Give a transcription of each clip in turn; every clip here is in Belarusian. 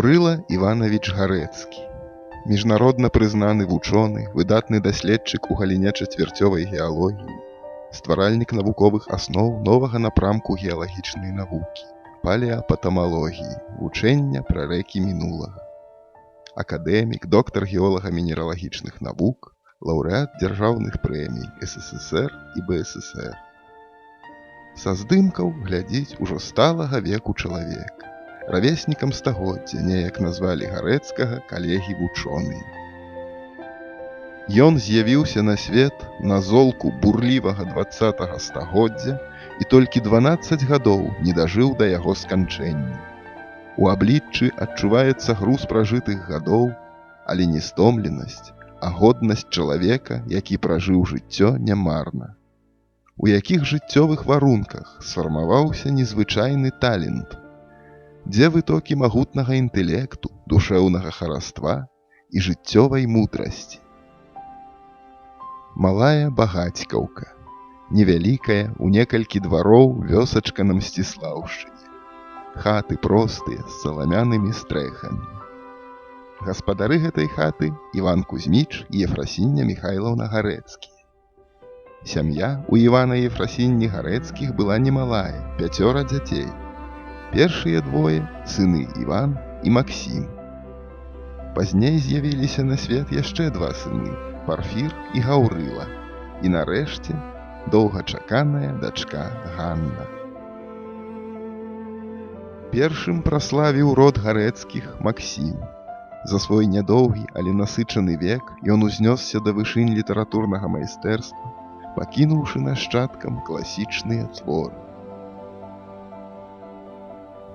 Гаўрыла Іванович Гарэцкі. Міжнародна прызнаны вучоны, выдатны даследчык у галіне чацвярцёвай геалогіі, стваральнік навуковых асноў новага напрамку геалагічнай навукі, палеапатамалогіі, вучэння пра рэкі мінулага. Акадэмік, доктар геолага-мінералагічных навук, лаўрэат дзяржаўных прэмій СССР і БССР. Са здымкаў глядзіць ужо сталага веку чалавек. Равеснікам стагоддзя неяк назвалі Гарэцкага калегі-вучоныя. Ён з'явіўся на свет на золку бурлівага 20-го стагоддзя і толькі 12 гадоў не дажыў да яго сканчэння. У абліччы адчуваецца груз пражытых гадоў, але не стомленасць, а годнасць чалавека, які пражыў жыццё нямарна. У якіх жыццёвых варунках сфармаваўся незвычайны талент, дзе вытокі магутнага інтэлекту, душэўнага хараства і жыццёвай мудрасці. Малая багацькаўка, невялікая, у некалькі двароў вёсачка на Мсціслаўшчыне. Хаты простыя, з саламянымі стрэхамі. Гаспадары гэтай хаты Іван Кузьміч і Ефрасіння Міхайлаўна Гарэцкія. Сям'я у Івана і Ефрасінні Гарэцкіх была немалая, 5 дзяцей. Першыя двое – сыны Іван і Максім. Пазней з'явіліся на свет яшчэ 2 сыны – Парфір і Гаўрыла. І нарэшце доўгачаканая дачка Ганна. Першым праславіў род Гарэцкіх Максім. За свой нядоўгі, але насычаны век ён узнёсся да вышынь літаратурнага майстэрства, пакінуўшы нашчадкам класічныя творы.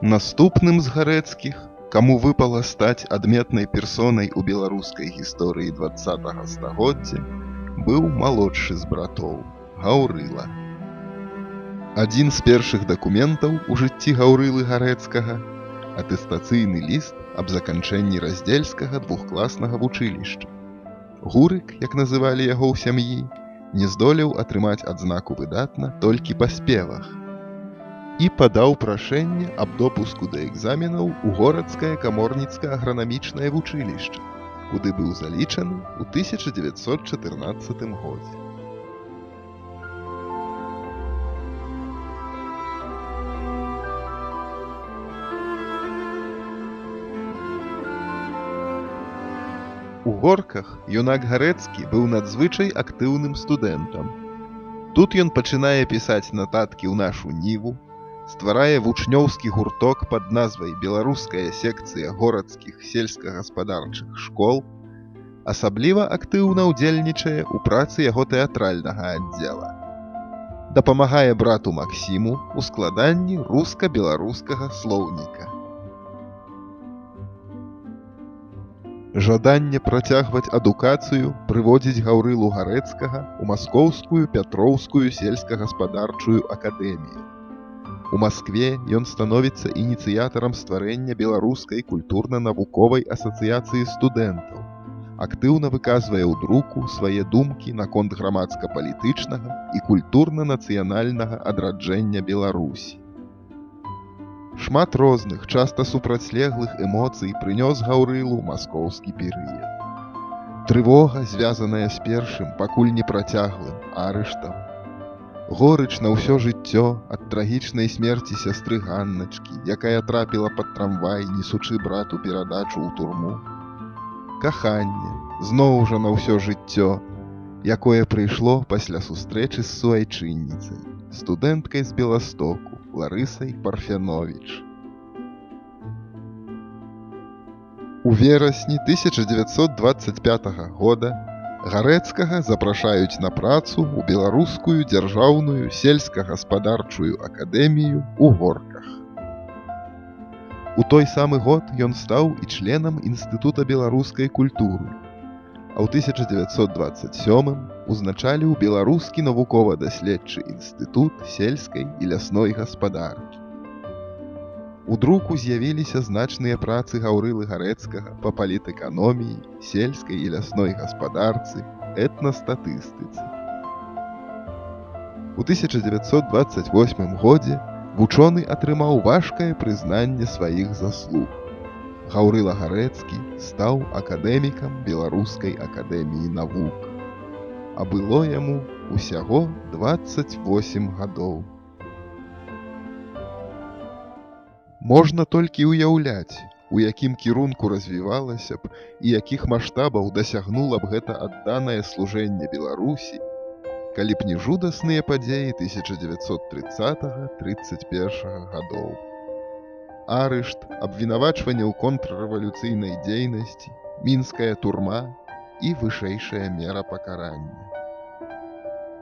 Наступным з Гарэцкіх, каму выпала стаць адметнай персонай у беларускай гісторыі 20-го стагоддзя, быў малодшы з братоў – Гаўрыла. Адзін з першых дакументаў у жыцці Гаўрылы Гарэцкага – атэстацыйны ліст аб заканчэнні раздзельскага двухкласнага вучылішча. Гурык, як называлі яго ў сям'і, не здолеў атрымаць адзнаку выдатна толькі па спевах і падаў прашэнне аб допуску да экзаменаў у горадскае каморніцка-агранамічнае вучылішча, куды быў залічаны ў 1914 годзе. У Горках юнак Гарэцкі быў надзвычай актыўным студэнтам. Тут ён пачынае пісаць нататкі ў нашу ніву, стварае вучнёўскі гурток пад назвай «Беларуская секцыя горадскіх сельскагаспадарчых школ», асабліва актыўна ўдзельнічае ў працы яго тэатральнага аддзела. Дапамагае брату Максіму ў складанні руска-беларускага слоўніка. Жаданне працягваць адукацыю прыводзіць Гаўрылу Гарэцкага ў Маскоўскую Пятроўскую сельскагаспадарчую акадэмію. У Маскве ён становіцца ініцыятарам стварэння Беларускай культурна-навуковай асацыяцыі студэнтаў, актыўна выказвае ў друку свае думкі наконт грамадска-палітычнага і культурна-нацыянальнага адраджэння Беларусі. Шмат розных, часта супрацьлеглых эмоцый прынёс Гаўрылу маскоўскі перыяд. Трывога, звязаная з першым, пакуль не працяглым, арыштам. Горыч на ўсё жыццё ад трагічнай смерці сястры Ганначкі, якая трапіла пад трамвай, несучы брату перадачу ў турму. Каханне, зноў жа на ўсё жыццё, якое прыйшло пасля сустрэчы з суайчынніцай, студэнткай з Беластоку, Ларысай Парфяновіч. У верасні 1925 года Гарэцкага запрашаюць на працу ў Беларускую дзяржаўную сельскагаспадарчую акадэмію ў Горках. У той самы год ён стаў і членам Інстытута беларускай культуры, а ў 1927 узначаліў Беларускі навукова-даследчы інстытут сельскай і лясной гаспадаркі. У друку з'явіліся значныя працы Гаўрылы Гарэцкага па палітэканоміі, сельскай і лясной гаспадарцы, этнастатыстыцы. У 1928 годзе вучоны атрымаў важкае прызнанне сваіх заслуг. Гаўрыла Гарэцкі стаў акадэмікам Беларускай акадэміі навук. А было яму усяго 28 гадоў. Можна толькі ўяўляць, у якім кірунку развівалася б і якіх маштабаў дасягнула б гэта адданае служэнне Беларусі, калі б не жудасныя падзеі 1930-31 гадоў. Арышт, абвінавачванне ў контррэвалюцыйнай дзейнасці, мінская турма і вышэйшая мера пакарання.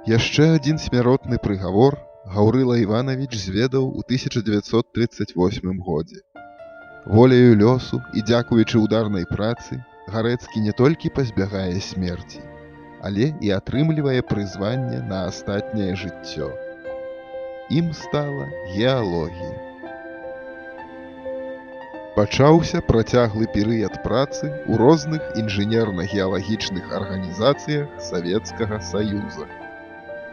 Яшчэ адзін смяротны прыгавор Гаўрыла Іванович зведаў у 1938 годзе. Воляю лёсу і дзякуючы ударнай працы Гарэцкі не толькі пазбягае смерці, але і атрымлівае прызванне на астатняе жыццё. Ім стала геалогія. Пачаўся працяглы перыяд працы ў розных інжынерна-геалагічных арганізацыях Савецкага Саюза.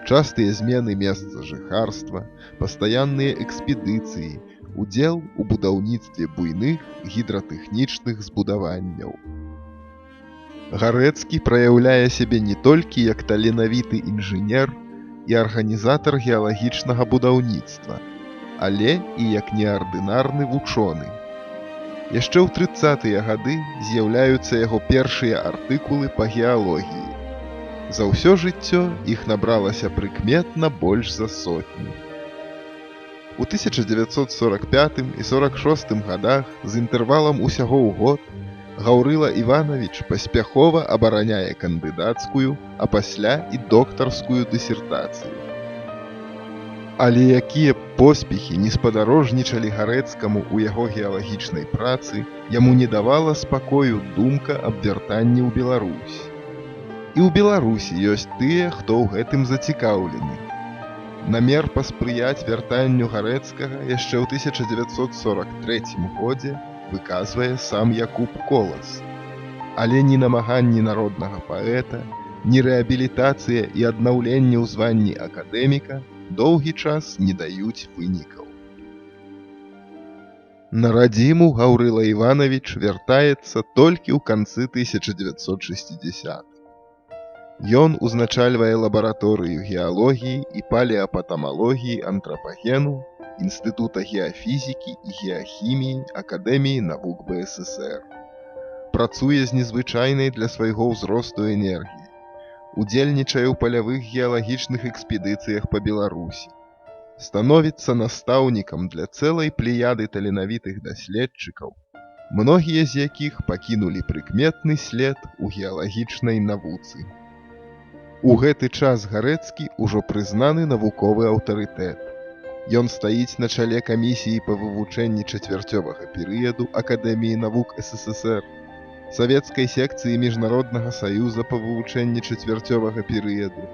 Частыя змены месца жыхарства, пастаянныя экспедыцыі, удзел у будаўніцтве буйных гідратэхнічных збудаванняў. Гарэцкі праяўляе сябе не толькі як таленавіты інжынер і арганізатар геалагічнага будаўніцтва, але і як неардынарны вучоны. Яшчэ ў 30-тыя гады з'яўляюцца яго першыя артыкулы па геалогіі. За ўсё жыццё іх набралася прыкметна больш за сотню. У 1945 і 46 гадах з інтэрвалам усяго ў год Гаўрыла Іванович паспяхова абараняе кандыдацкую, а пасля і доктарскую дысертацыю. Але якія поспехі не спадарожнічалі Гарэцкаму ў яго геалагічнай працы, яму не давала спакою думка аб вяртанні ў Беларусь. І ў Беларусі ёсць тыя, хто ў гэтым зацікаўлены. Намер паспрыяць вяртанню Гарэцкага яшчэ ў 1943 годзе выказвае сам Якуб Колас. Але ні намаганні народнага паэта, ні рэабілітацыя і аднаўленне ў званні акадэміка доўгі час не даюць вынікаў. На радзіму Гаўрыла Іванович вяртаецца толькі ў канцы 1960-х. Ён узначальвае лабараторыю геалогіі і палеапатамалогіі антрапагену Інстытута геафізікі і геахіміі Акадэміі навук БССР. Працуе з незвычайнай для свайго ўзросту энергіяй. Удзельнічае ў палявых геалагічных экспедыцыях па Беларусі. Становіцца настаўнікам для цэлай плеяды таленавітых даследчыкаў, многія з якіх пакінулі прыкметны след у геалагічнай навуцы. У гэты час Гарэцкі ўжо прызнаны навуковы аўтарытэт. Ён стаіць на чале камісіі па вывучэнні чацвярцёвага перыяду Акадэміі навук СССР, Савецкай секцыі Міжнароднага саюза па вывучэнні чацвярцёвага перыяду,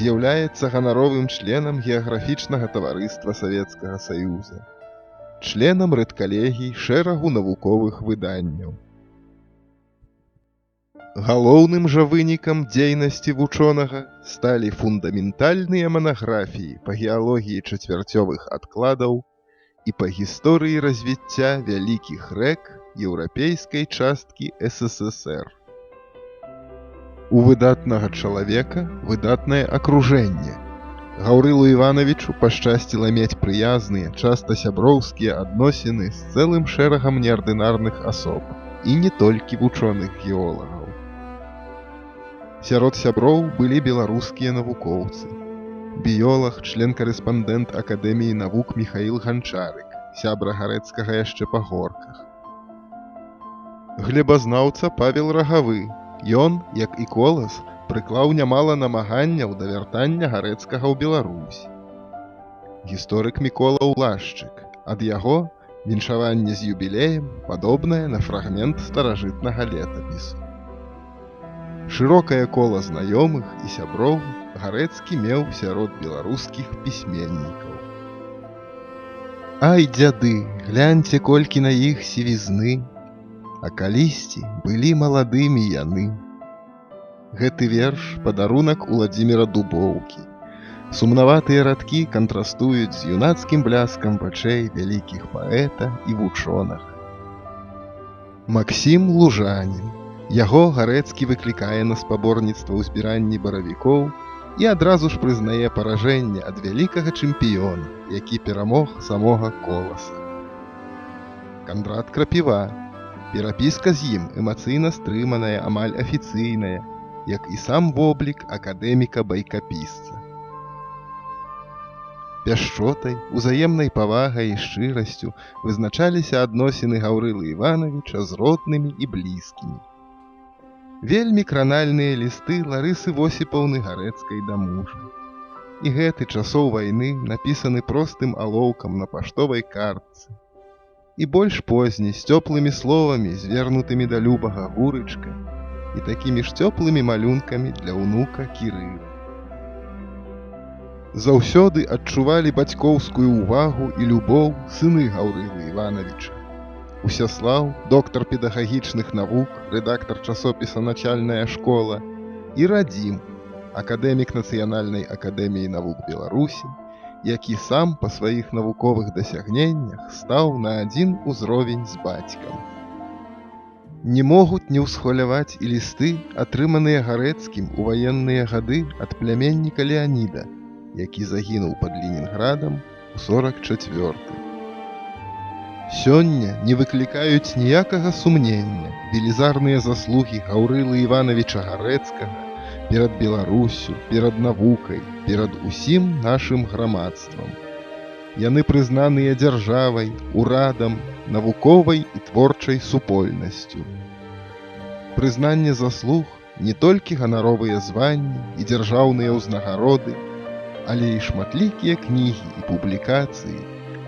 з'яўляецца ганаровым членам геаграфічнага таварыства Савецкага Саюза, членам рэдкалегій шэрагу навуковых выданняў. Галоўным жа вынікам дзейнасці вучонага сталі фундаментальныя манаграфіі па геалогіі чацвярцёвых адкладаў і па гісторыі развіцця вялікіх рэк еўрапейскай часткі СССР. У выдатнага чалавека выдатнае акружэнне. Гаўрылу Івановичу пашчасціла мець прыязныя, часта сяброўскія адносіны з цэлым шэрагам неардынарных асоб і не толькі вучоных геолагаў. Сярод сяброў былі беларускія навукоўцы. Біёлаг, член-карэспандэнт Акадэміі навук Міхаіл Ганчарык, сябра Гарэцкага яшчэ па горках. Глебазнаўца Павел Рагавы. Ён, як і Колас, прыклаў нямала намаганняў да вяртання Гарэцкага ў Беларусь. Гісторык Мікола Улашчык. Ад яго віншаванне з юбілеем падобнае на фрагмент старажытнага летапісу. Шырокае кола знаёмых і сяброў Гарэцкі меў сярод беларускіх пісьменнікаў. Ай, дзяды, гляньце, колькі на іх сівізны, а калісьці былі маладымі яны. Гэты верш падарунак Уладзіміра Дубоўкі. Сумнаватыя радкі кантрастуюць з юнацкім бляскам вачэй вялікіх паэта і вучонага. Максім Лужанін. Яго Гарэцкі выклікае на спаборніцтва ў збіранні баравікоў і адразу ж прызнае паражэнне ад вялікага чэмпіёна, які перамог самога Коласа. Кандрат Крапіва. Перапіска з ім эмацыйна стрыманая, амаль афіцыйная, як і сам воблік акадэміка-байкапісца. Пяшчотай, узаемнай павагай і шчырасцю вызначаліся адносіны Гаўрылы Івановича з роднымі і блізкімі. Вельмі кранальныя лісты Ларысы Восіпаўны Гарэцкай да мужа. І гэты часоў вайны напісаны простым алоўкам на паштовай картцы. І больш позні з цёплымі словамі, звернутымі да любага Гурычка, і такімі ж цёплымі малюнкамі для ўнука Кірыла. Заўсёды адчувалі бацькоўскую ўвагу і любоў сыны Гаўрылы Івановича. Усяслаў, доктар педагагічных навук, рэдактар часопіса «Начальная школа», і Радзім, акадэмік Нацыянальнай акадэміі навук Беларусі, які сам па сваіх навуковых дасягненнях стаў на адзін узровень з бацькам. Не могуць не ўсхваляваць і лісты, атрыманыя Гарэцкім у ваенныя гады ад пляменніка Леаніда, які загінуў пад Ленінградам у 44-м. Сёння не выклікаюць ніякага сумнення велізарныя заслугі Гаўрылы Івановича Гарэцкага перад Беларуссю, перад навукай, перад усім нашым грамадствам. Яны прызнаныя дзяржавай, урадам, навуковай і творчай супольнасцю. Прызнанне заслуг не толькі ганаровыя званні і дзяржаўныя ўзнагароды, але і шматлікія кнігі і публікацыі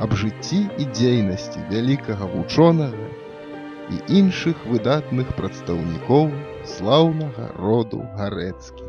аб жыцці і дзейнасці вялікага вучонага і іншых выдатных прадстаўнікоў слаўнага роду Гарэцкіх.